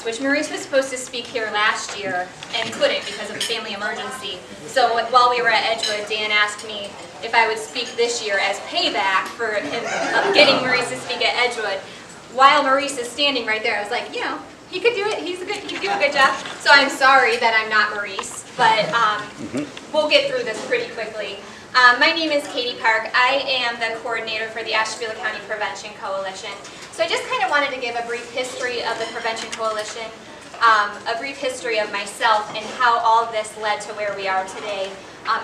which Maurice was supposed to speak here last year and couldn't because of a family emergency. So while we were at Edgewood, Dan asked me if I would speak this year as payback for him getting Maurice to speak at Edgewood. While Maurice is standing right there, I was like, you know, he could do it. He'd do a good job. So I'm sorry that I'm not Maurice, but we'll get through this pretty quickly. My name is Kaitie Park. I am the coordinator for the Ashtabula County Prevention Coalition. So I just kind of wanted to give a brief history of the Prevention Coalition, a brief history of myself and how all of this led to where we are today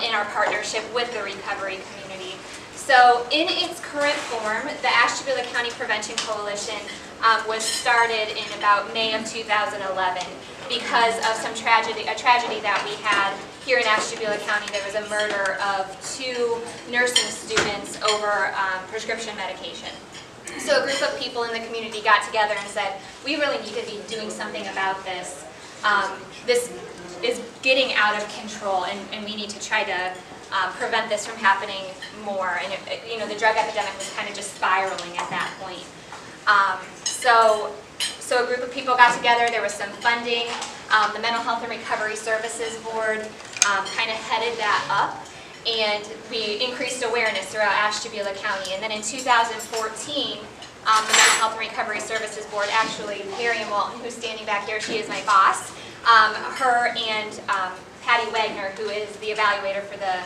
in our partnership with the recovery community. So in its current form, the Ashtabula County Prevention Coalition was started in about May of 2011 because of a tragedy that we had here in Ashtabula County. There was a murder of 2 nursing students over prescription medication. So a group of people in the community got together and said, we really need to be doing something about this. This is getting out of control, and we need to try to prevent this from happening more. And you know, the drug epidemic was kind of just spiraling at that point. So a group of people got together. There was some funding. The Mental Health and Recovery Services Board kind of headed that up, and we increased awareness throughout Ashtabula County. And then in 2014, the Mental Health and Recovery Services Board, actually Miriam Walton, who's standing back here, she is my boss, her and Patty Wagner, who is the evaluator for the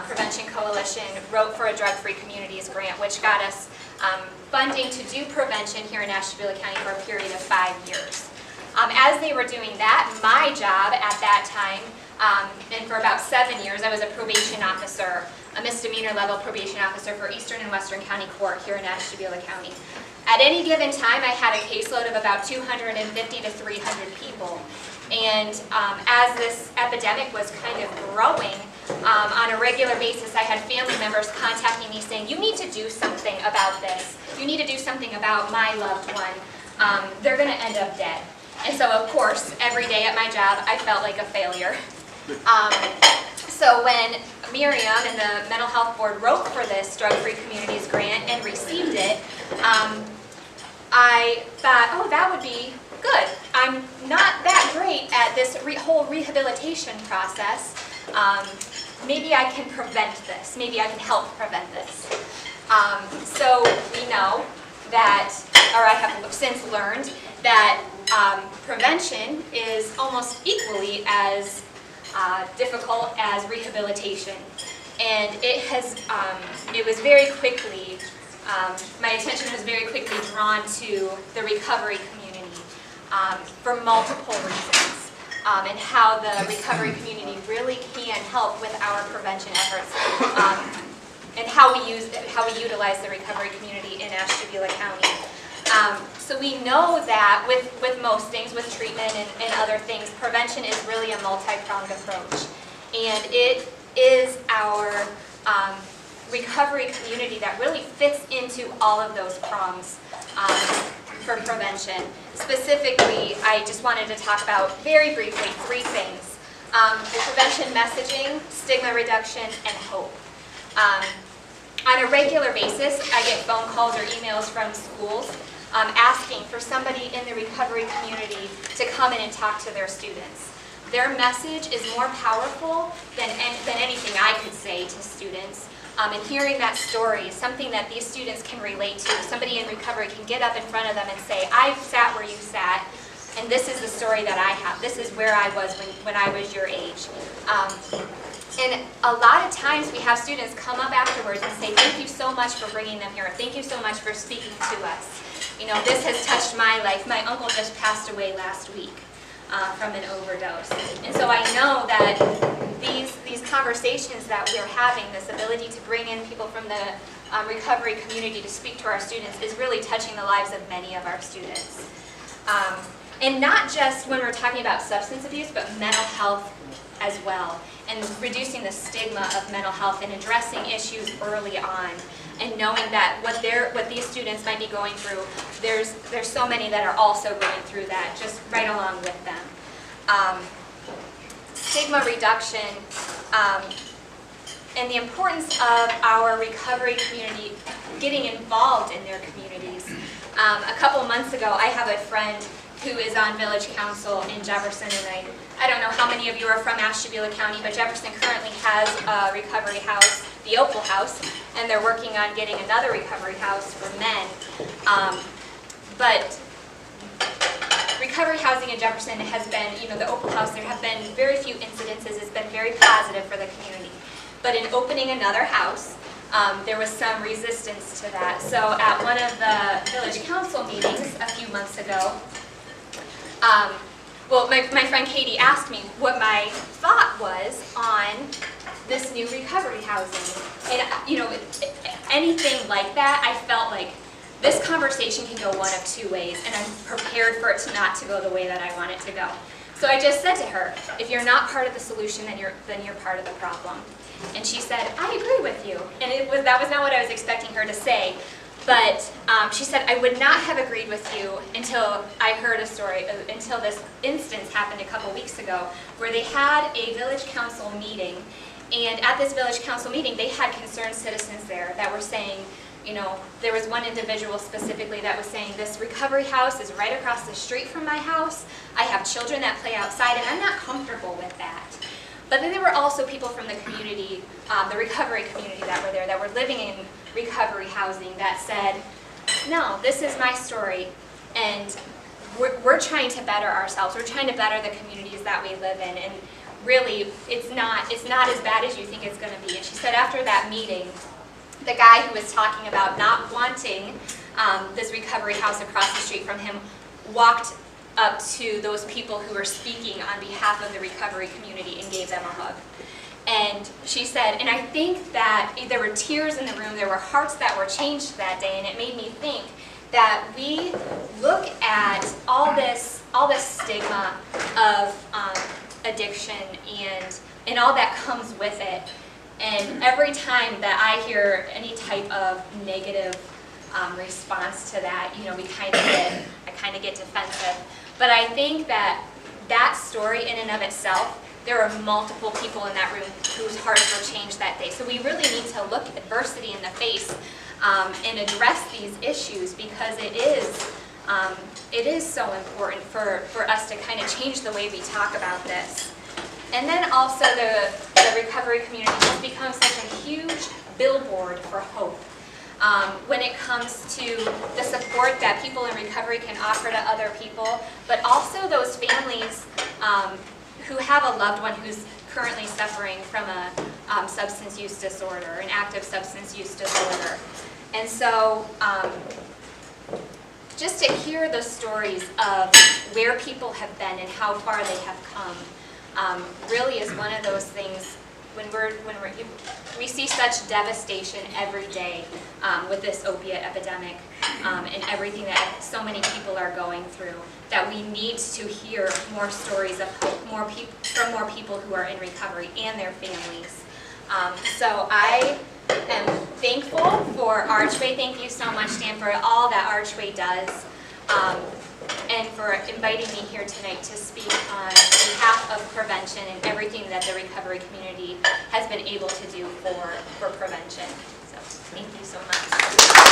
Prevention Coalition, wrote for a Drug-Free Communities grant, which got us funding to do prevention here in Ashtabula County for a period of 5 years. As they were doing that, my job at that time, and for about 7 years, I was a probation officer, a misdemeanor level probation officer for Eastern and Western County Court here in Ashtabula County. At any given time, I had a caseload of about 250 to 300 people. And as this epidemic was kind of growing, on a regular basis, I had family members contacting me saying, you need to do something about this. You need to do something about my loved one. They're going to end up dead. And so, of course, every day at my job, I felt like a failure. So when Miriam and the Mental Health Board wrote for this Drug-Free Communities grant and received it, I thought, oh, that would be good. I'm not that great at this whole rehabilitation process. Maybe I can prevent this. Maybe I can help prevent this. So we know that, or I have since learned, that prevention is almost equally as difficult as rehabilitation. And it was very quickly, my attention was very quickly drawn to the recovery community for multiple reasons, and how the recovery community really can help with our prevention efforts, and how we utilize the recovery community in Ashtabula County. So we know that with most things, with treatment and other things, prevention is really a multi-pronged approach. And it is our recovery community that really fits into all of those prongs for prevention. Specifically, I just wanted to talk about, very briefly, 3 things. The prevention messaging, stigma reduction, and hope. On a regular basis, I get phone calls or emails from schools asking for somebody in the recovery community to come in and talk to their students. Their message is more powerful than anything I could say to students. And hearing that story is something that these students can relate to. Somebody in recovery can get up in front of them and say, I sat where you sat, and this is the story that I have. This is where I was when I was your age. And a lot of times we have students come up afterwards and say, thank you so much for bringing them here. Thank you so much for speaking to us. You know, this has touched my life. My uncle just passed away last week from an overdose. And so I know that these conversations that we're having, this ability to bring in people from the recovery community to speak to our students, is really touching the lives of many of our students. And not just when we're talking about substance abuse, but mental health as well, and reducing the stigma of mental health and addressing issues early on, and knowing that what these students might be going through, there's so many that are also going through that, just right along with them. Stigma reduction, and the importance of our recovery community getting involved in their communities. A couple months ago, I have a friend who is on Village Council in Jefferson, and I don't know how many of you are from Ashtabula County, but Jefferson currently has a recovery house, the Opal House, and they're working on getting another recovery house for men. But recovery housing in Jefferson has been, the Opal House, there have been very few incidences. It's been very positive for the community. But in opening another house, there was some resistance to that. So at one of the Village Council meetings a few months ago, well, my friend Kaitie asked me what my thought was on this new recovery housing. And, anything like that, I felt like this conversation can go one of two ways, and I'm prepared for it to not go the way that I want it to go. So I just said to her, if you're not part of the solution, then you're part of the problem. And she said, I agree with you. And that was not what I was expecting her to say. But she said, I would not have agreed with you until I heard a story, until this instance happened a couple weeks ago, where they had a village council meeting. And at this village council meeting, they had concerned citizens there that were saying, there was one individual specifically that was saying, this recovery house is right across the street from my house. I have children that play outside, and I'm not comfortable with that. But then there were also people from the community, the recovery community that were there, that were living in recovery housing that said, no, this is my story, and we're trying to better ourselves. We're trying to better the communities that we live in, and really, it's not as bad as you think it's going to be. And she said after that meeting, the guy who was talking about not wanting this recovery house across the street from him walked up to those people who were speaking on behalf of the recovery community and gave them a hug. And she said, and I think that there were tears in the room, there were hearts that were changed that day, and it made me think that we look at all this stigma of addiction and all that comes with it. And every time that I hear any type of negative response to that, I kind of get defensive. But I think that story in and of itself, there are multiple people in that room whose hearts were changed that day. So we really need to look adversity in the face and address these issues, because it is so important for us to kind of change the way we talk about this. And then also the recovery community has become such a huge billboard for hope. When it comes to the support that people in recovery can offer to other people, but also those families who have a loved one who's currently suffering from a substance use disorder, an active substance use disorder. And so just to hear the stories of where people have been and how far they have come really is one of those things when we see such devastation every day with this opiate epidemic and everything that so many people are going through, that we need to hear more stories of hope, from more people who are in recovery and their families. So I am thankful for ARCHway. Thank you so much, Dan, for all that ARCHway does. And for inviting me here tonight to speak on behalf of prevention and everything that the recovery community has been able to do for prevention. So thank you so much.